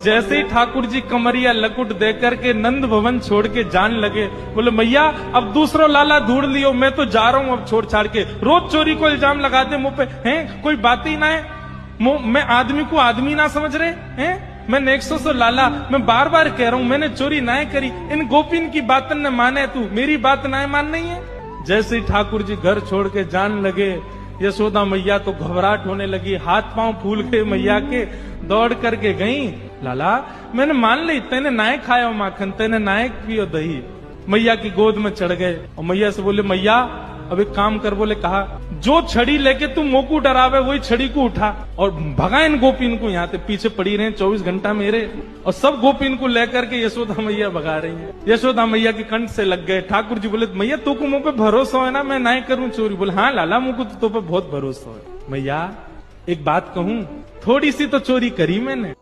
जैसे ही ठाकुर जी कमरिया लकुट देकर के नंद भवन छोड़ के जान लगे, बोले मैया अब दूसरो लाला ढूंढ लियो, मैं तो जा रहा हूं अब छोड़ छाड़ के। रोज चोरी को इल्जाम लगाते मुंह पे, हैं कोई बात ही ना है, मैं आदमी को आदमी ना समझ रहे हैं। मैं 100 लाला, मैं बार बार कह रहा हूं मैंने चोरी ना करी, इन गोपिन की बातन ने माने, तू मेरी बात ना मान नहीं है। जैसे ही ठाकुर जी घर छोड़ के जान लगे, यशोदा मैया तो घबराहट होने लगी, हाथ पांव फूल गए मैया के, दौड़ करके गई, लाला मैंने मान ली, तेने नाय खाया माखन, तेने नाय पियो दही। मैया की गोद में चढ़ गए और मैया से बोले मैया अब एक काम कर, बोले कहा जो छड़ी लेके तुम मोकू डरावे वही छड़ी को उठा और भगा इन गोपिन को, यहाँ से पीछे पड़ी रहे 24 घंटा मेरे, और सब गोपिन को लेकर के यशोदा मैया भगा रही है। यशोदा मैया के कंठ से लग गए। ठाकुर जी बोले मैया तो को मुंह पे भरोसा है ना, मैं ना करूं चोरी। बोले हाँ लाला मुझको तो पे बहुत भरोसा है। मैया एक बात कहूं, थोड़ी सी तो चोरी करी मैंने,